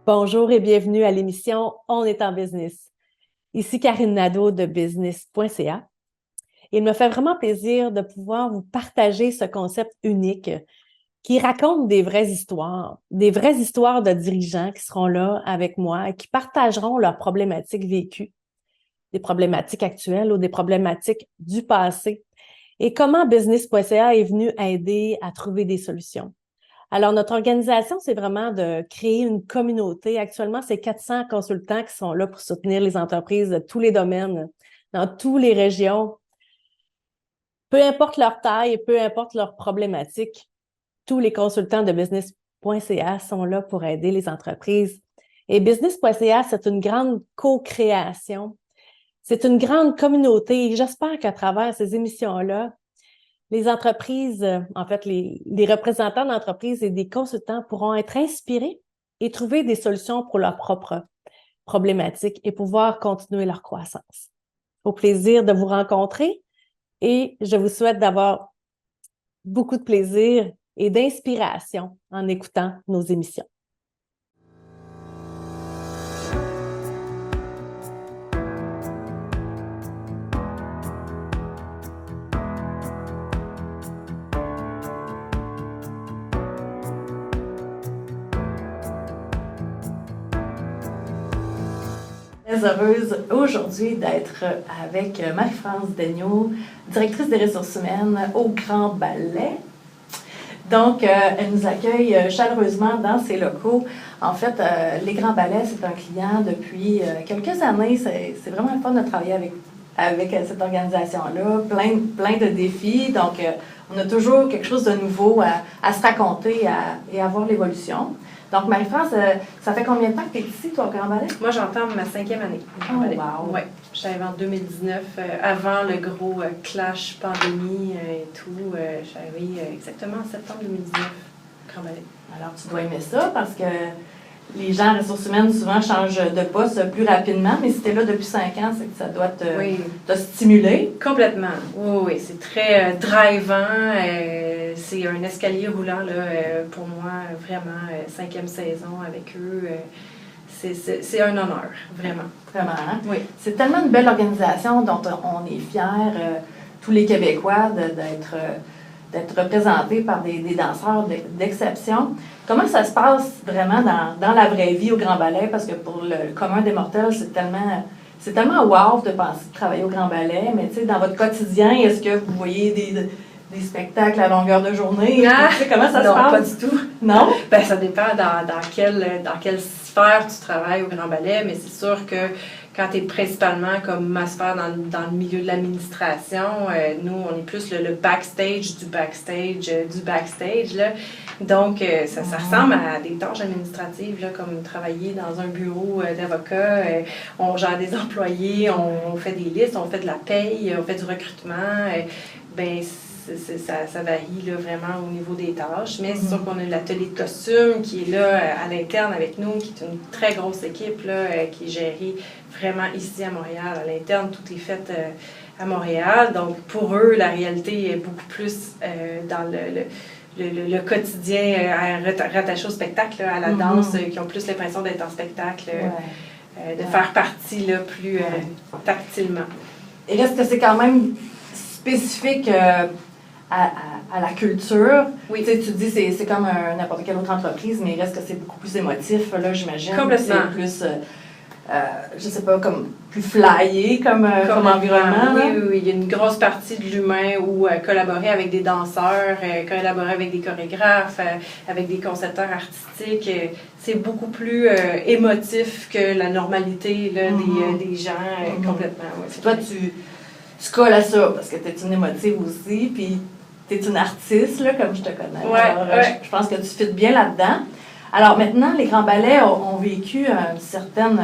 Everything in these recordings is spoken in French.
Bonjour et bienvenue à l'émission On est en business. Ici Karine Nadeau de business.ca. Il me fait vraiment plaisir de pouvoir vous partager ce concept unique qui raconte des vraies histoires de dirigeants qui seront là avec moi et qui partageront leurs problématiques vécues, des problématiques actuelles ou des problématiques du passé et comment business.ca est venu aider à trouver des solutions. Alors, notre organisation, c'est vraiment de créer une communauté. Actuellement, c'est 400 consultants qui sont là pour soutenir les entreprises de tous les domaines, dans toutes les régions. Peu importe leur taille et peu importe leur problématique, tous les consultants de business.ca sont là pour aider les entreprises. Et business.ca, c'est une grande co-création. C'est une grande communauté. Et j'espère qu'à travers ces émissions-là, les entreprises, en fait, les représentants d'entreprises et des consultants pourront être inspirés et trouver des solutions pour leurs propres problématiques et pouvoir continuer leur croissance. Au plaisir de vous rencontrer et je vous souhaite d'avoir beaucoup de plaisir et d'inspiration en écoutant nos émissions. Très heureuse aujourd'hui d'être avec Marie-France Daigneault, directrice des ressources humaines au Grand Ballet. Donc, elle nous accueille chaleureusement dans ses locaux. En fait, les Grands Ballets, c'est un client depuis quelques années. C'est vraiment le fun de travailler avec cette organisation-là. Plein de défis. Donc, on a toujours quelque chose de nouveau à se raconter et à voir l'évolution. Donc, Marie-France, ça fait combien de temps que tu es ici, toi, au Grand Ballet? Moi, j'entame ma 5e année. Oh, wow! Oui, j'arrive en 2019, avant le gros clash pandémie et tout. Je suis arrivée exactement en septembre 2019 au Grand Ballet. Alors, tu dois aimer ça parce que les gens en ressources humaines souvent changent de poste plus rapidement, mais si tu es là depuis 5 ans, c'est que ça doit te stimuler. Complètement. Oui, c'est très drivant. C'est un escalier roulant là, pour moi, vraiment, 5e saison avec eux. C'est un honneur, vraiment. Vraiment, hein? Oui. C'est tellement une belle organisation dont on est fiers, tous les Québécois, d'être représentés par des danseurs d'exception. Comment ça se passe vraiment dans la vraie vie au Grand Ballet? Parce que pour le commun des mortels, c'est tellement wow de penser de travailler au Grand Ballet, mais tu sais, dans votre quotidien, est-ce que vous voyez des spectacles à longueur de journée? Ah, tu sais, comment ça se passe? Non, pas du tout. Non? Ben, ça dépend dans quelle sphère tu travailles au Grand Ballet, mais c'est sûr que quand tu es principalement comme ma sphère dans le milieu de l'administration, nous, on est plus le backstage du backstage du backstage. Là. Donc, ça ressemble à des tâches administratives, là, comme travailler dans un bureau d'avocat. On gère des employés, on fait des listes, on fait de la paye, on fait du recrutement. Ça varie là, vraiment au niveau des tâches, mais c'est sûr qu'on a l'atelier de costume qui est là à l'interne avec nous, qui est une très grosse équipe là, qui est gérée vraiment ici à Montréal. À l'interne, tout est fait à Montréal. Donc, pour eux, la réalité est beaucoup plus dans le quotidien rattaché au spectacle, là, à la danse, qui ont plus l'impression d'être en spectacle, de faire partie là, plus tactilement. Et est-ce que c'est quand même spécifique à la culture? Oui. Tu sais, tu dis c'est comme n'importe quelle autre entreprise, mais il reste que c'est beaucoup plus émotif, là, j'imagine. Complètement. C'est plus, je sais pas, comme plus flyé comme environnement. Oui, il y a une grosse partie de l'humain où collaborer avec des danseurs, collaborer avec des chorégraphes, avec des concepteurs artistiques, c'est beaucoup plus émotif que la normalité là, des gens, complètement. Ouais, toi, tu colles à ça, parce que tu es une émotive aussi, puis tu es une artiste, là, comme je te connais. Ouais, alors, je pense que tu fites bien là-dedans. Alors maintenant, les Grands Ballets ont vécu certaines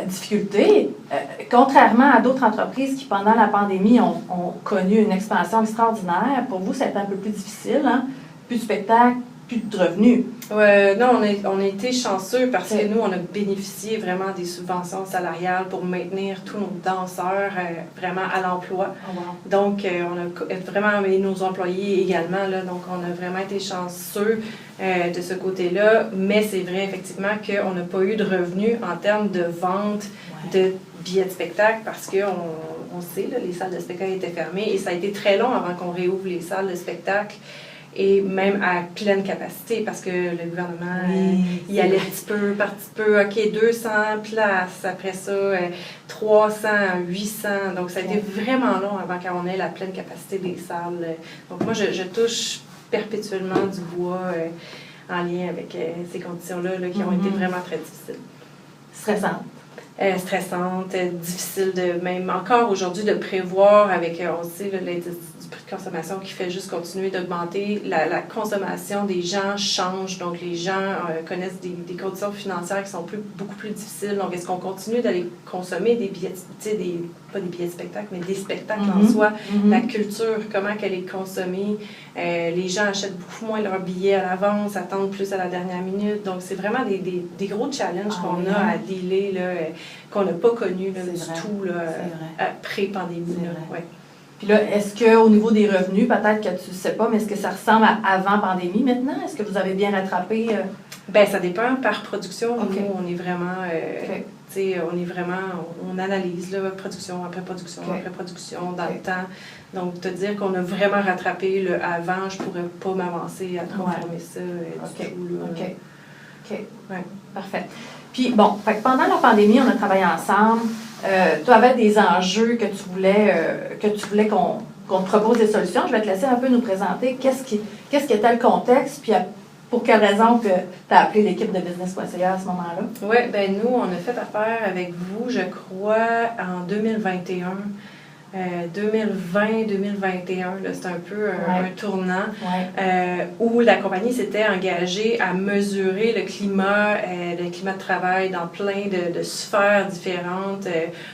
difficultés. Contrairement à d'autres entreprises qui, pendant la pandémie, ont connu une expansion extraordinaire, pour vous, ça a été un peu plus difficile. Hein? Plus de spectacles, plus de revenus. Non, on a été chanceux parce que nous, on a bénéficié vraiment des subventions salariales pour maintenir tous nos danseurs vraiment à l'emploi. Oh, wow. Donc, on a vraiment, et nos employés également, là, donc on a vraiment été chanceux de ce côté-là. Mais c'est vrai, effectivement, qu'on n'a pas eu de revenus en termes de vente de billets de spectacle parce qu'on sait, là, les salles de spectacle étaient fermées et ça a été très long avant qu'on réouvre les salles de spectacle. Et même à pleine capacité, parce que le gouvernement, il allait petit peu par petit peu, OK, 200 places, après ça, 300, 800. Donc, ça a été vraiment long avant qu'on ait la pleine capacité des salles. Donc, moi, je touche perpétuellement du bois en lien avec ces conditions-là qui ont été vraiment très difficiles. Stressante, difficile de même encore aujourd'hui de prévoir avec, on sait, l'indice du prix de consommation qui fait juste continuer d'augmenter. La consommation des gens change, donc les gens connaissent des conditions financières qui sont beaucoup plus difficiles. Donc, est-ce qu'on continue d'aller consommer des billets, pas des billets de spectacle, mais des spectacles en soi, la culture, comment qu'elle est consommée. Les gens achètent beaucoup moins leurs billets à l'avance, attendent plus à la dernière minute. Donc, c'est vraiment des gros challenges qu'on a à dealer, là, qu'on n'a pas connus du tout pré-pandémie. Ouais. Puis là, est-ce qu'au niveau des revenus, peut-être que tu ne sais pas, mais est-ce que ça ressemble à avant pandémie maintenant? Est-ce que vous avez bien rattrapé? Bien, ça dépend par production. Okay. Nous, on est vraiment, on analyse là, production après production après production dans le temps. Donc, te dire qu'on a vraiment rattrapé le avant, je ne pourrais pas m'avancer à confirmer ça du tout. Là. OK. Ouais. Parfait. Puis, bon, fait que pendant la pandémie, on a travaillé ensemble. Tu avais des enjeux que tu voulais qu'on te propose des solutions. Je vais te laisser un peu nous présenter qu'est-ce qui était le contexte, puis pour quelle raison que tu as appelé l'équipe de Business.ca à ce moment-là. Oui, bien nous, on a fait affaire avec vous, je crois, en 2021. 2020-2021, c'est un peu un tournant où la compagnie s'était engagée à mesurer le climat de travail dans plein de sphères différentes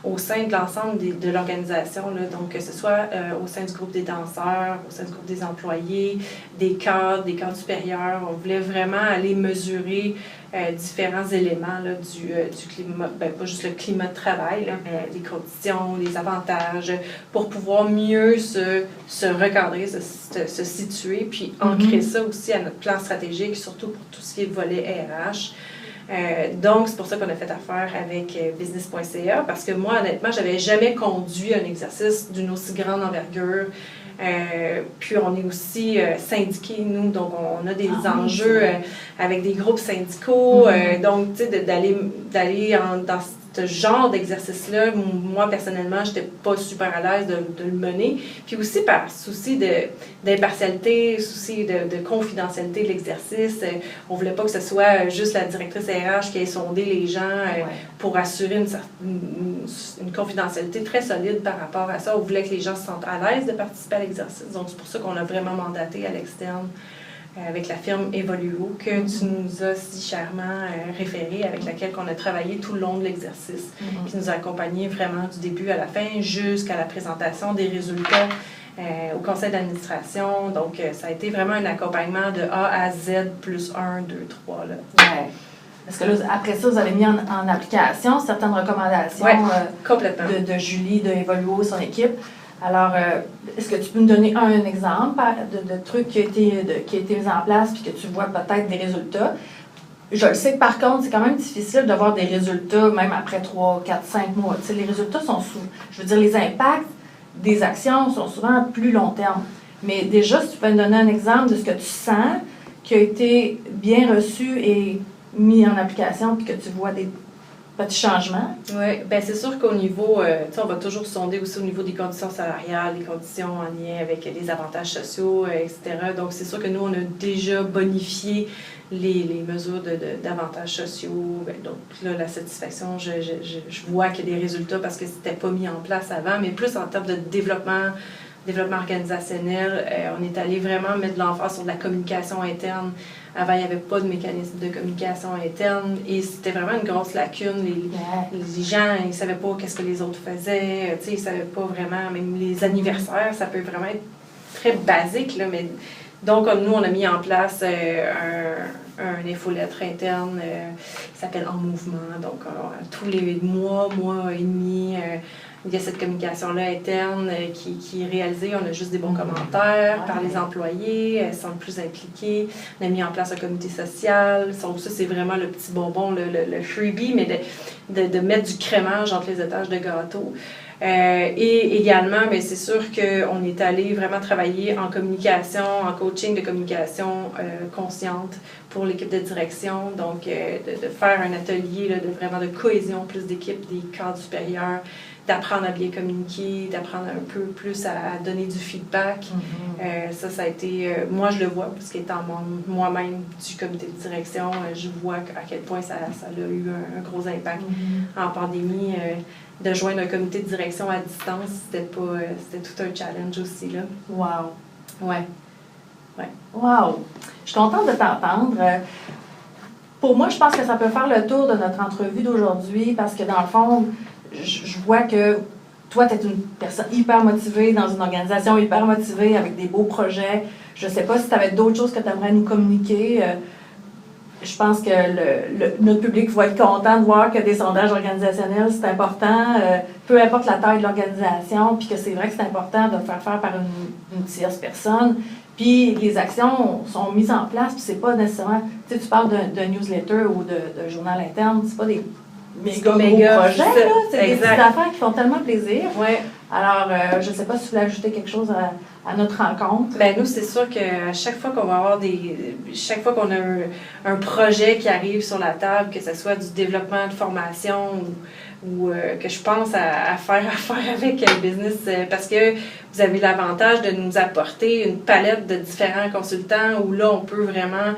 au sein de l'ensemble de l'organisation. Donc, que ce soit au sein du groupe des danseurs, au sein du groupe des employés, des cadres supérieurs. On voulait vraiment aller mesurer différents éléments là, du climat, pas juste le climat de travail, là, mais les conditions, les avantages, pour pouvoir mieux se recadrer, se situer, puis ancrer ça aussi à notre plan stratégique, surtout pour tout ce qui est volet RH. Donc, c'est pour ça qu'on a fait affaire avec Business.ca, parce que moi, honnêtement, je n'avais jamais conduit un exercice d'une aussi grande envergure. Puis on est aussi syndiqués, nous, donc on a des enjeux avec des groupes syndicaux, donc tu sais, d'aller dans ce genre d'exercice-là, moi personnellement, je n'étais pas super à l'aise de le mener, puis aussi par souci d'impartialité, souci de confidentialité de l'exercice, on ne voulait pas que ce soit juste la directrice RH qui ait sondé les gens pour assurer une confidentialité très solide par rapport à ça. On voulait que les gens se sentent à l'aise de participer à l'exercice. Donc, c'est pour ça qu'on a vraiment mandaté à l'externe avec la firme Evoluo que tu nous as si chèrement référé, avec laquelle on a travaillé tout le long de l'exercice, qui nous a accompagnés vraiment du début à la fin jusqu'à la présentation des résultats au conseil d'administration. Donc, ça a été vraiment un accompagnement de A à Z plus 1, 2, 3. Là. Ouais. Parce que là, après ça, vous avez mis en application certaines recommandations complètement. De Julie, de Evoluo, son équipe. Alors, est-ce que tu peux nous donner un exemple de trucs qui a été mis en place puis que tu vois peut-être des résultats? Je le sais que par contre, c'est quand même difficile de voir des résultats même après 3, 4, 5 mois. Tu sais, les résultats sont les impacts des actions sont souvent à plus long terme. Mais déjà, si tu peux me donner un exemple de ce que tu sens qui a été bien reçu et mis en application puis que tu vois des petits changements? Oui, bien c'est sûr qu'au niveau, on va toujours sonder aussi au niveau des conditions salariales, les conditions en lien avec les avantages sociaux, etc. Donc, c'est sûr que nous, on a déjà bonifié les mesures d'avantages sociaux. Bien, donc, là, la satisfaction, je vois qu'il y a des résultats parce que c'était pas mis en place avant, mais plus en termes de développement organisationnel, on est allé vraiment mettre de l'emphase sur de la communication interne. Avant, il n'y avait pas de mécanisme de communication interne et c'était vraiment une grosse lacune. Les gens, ils ne savaient pas qu'est-ce que les autres faisaient. Ils ne savaient pas vraiment, même les anniversaires, ça peut vraiment être très basique, là, mais Donc, nous, on a mis en place un infolettre interne qui s'appelle En Mouvement. Donc, tous les mois et demi, il y a cette communication-là interne qui est réalisée. On a juste des bons commentaires par les employés, elles sont plus impliquées. On a mis en place un comité social. Ça, c'est vraiment le petit bonbon, le freebie, mais de mettre du crémage entre les étages de gâteau. Et également, bien, c'est sûr qu'on est allé vraiment travailler en communication, en coaching de communication consciente pour l'équipe de direction. Donc, de faire un atelier là, vraiment de cohésion, plus d'équipe, des cadres supérieurs, d'apprendre à bien communiquer, d'apprendre un peu plus à donner du feedback. Ça a été... moi, je le vois, parce qu'étant moi-même du comité de direction, je vois à quel point ça a eu un gros impact en pandémie. De joindre un comité de direction à distance, c'était tout un challenge aussi, là. Wow! Ouais. Wow! Je suis contente de t'entendre. Pour moi, je pense que ça peut faire le tour de notre entrevue d'aujourd'hui parce que, dans le fond, je vois que toi, tu es une personne hyper motivée dans une organisation hyper motivée avec des beaux projets. Je ne sais pas si tu avais d'autres choses que tu aimerais nous communiquer. Je pense que notre public va être content de voir que des sondages organisationnels, c'est important, peu importe la taille de l'organisation, puis que c'est vrai que c'est important de le faire par une tierce personne. Puis les actions sont mises en place, puis c'est pas nécessairement... Tu sais, tu parles de newsletter ou de journal interne, c'est pas des méga gros projets, là. C'est des petites affaires qui font tellement plaisir. Ouais. Alors, je ne sais pas si tu voulais ajouter quelque chose à notre rencontre. Bien, nous, c'est sûr qu'à chaque fois qu'on va avoir chaque fois qu'on a un projet qui arrive sur la table, que ce soit du développement de formation ou que je pense à faire affaire avec le business, parce que vous avez l'avantage de nous apporter une palette de différents consultants où là, on peut vraiment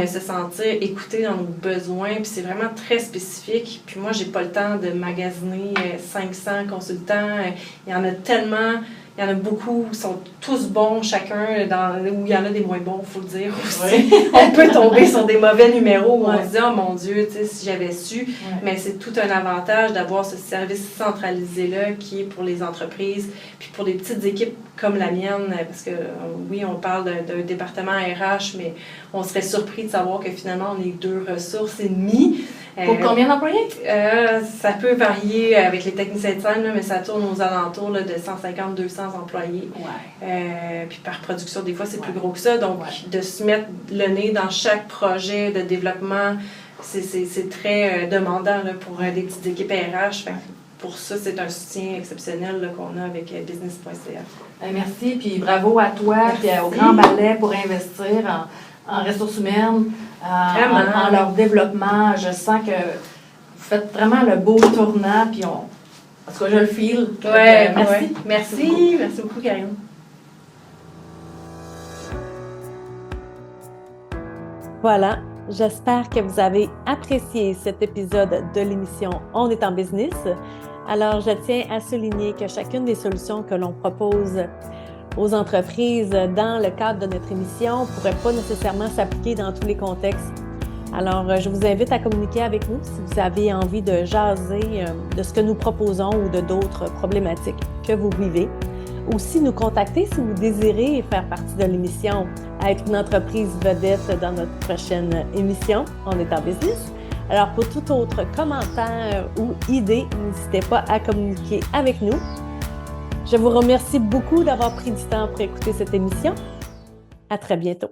se sentir écouté dans nos besoins, puis c'est vraiment très spécifique. Puis moi, j'ai pas le temps de magasiner 500 consultants. Il y en a tellement... Il y en a beaucoup qui sont tous bons, chacun, où il y en a des moins bons, il faut le dire aussi. Oui. On peut tomber sur des mauvais numéros où on se dit « Oh mon Dieu, si j'avais su ». Mais c'est tout un avantage d'avoir ce service centralisé-là qui est pour les entreprises, puis pour des petites équipes comme la mienne, parce que oui, on parle d'un département RH, mais on serait surpris de savoir que finalement, on est 2 ressources et demie. Pour combien d'employés? Ça peut varier avec les techniciens de scène, là, mais ça tourne aux alentours là, de 150-200 employés. Puis par production, des fois, c'est plus gros que ça. Donc, de se mettre le nez dans chaque projet de développement, c'est très demandant là, pour des petites équipes RH. Fait, pour ça, c'est un soutien exceptionnel là, qu'on a avec business.ca. Merci, puis bravo à toi et au Grand Ballet pour investir en ressources humaines, en leur développement. Je sens que vous faites vraiment le beau tournant, puis en tout cas, je le feel. Merci. Merci beaucoup, Karine. Voilà, j'espère que vous avez apprécié cet épisode de l'émission On est en business. Alors, je tiens à souligner que chacune des solutions que l'on propose aux entreprises dans le cadre de notre émission ne pourrait pas nécessairement s'appliquer dans tous les contextes. Alors, je vous invite à communiquer avec nous si vous avez envie de jaser de ce que nous proposons ou de d'autres problématiques que vous vivez. Aussi, nous contacter si vous désirez faire partie de l'émission Être une entreprise vedette dans notre prochaine émission On est en business. Alors, pour tout autre commentaire ou idée, n'hésitez pas à communiquer avec nous. Je vous remercie beaucoup d'avoir pris du temps pour écouter cette émission. À très bientôt.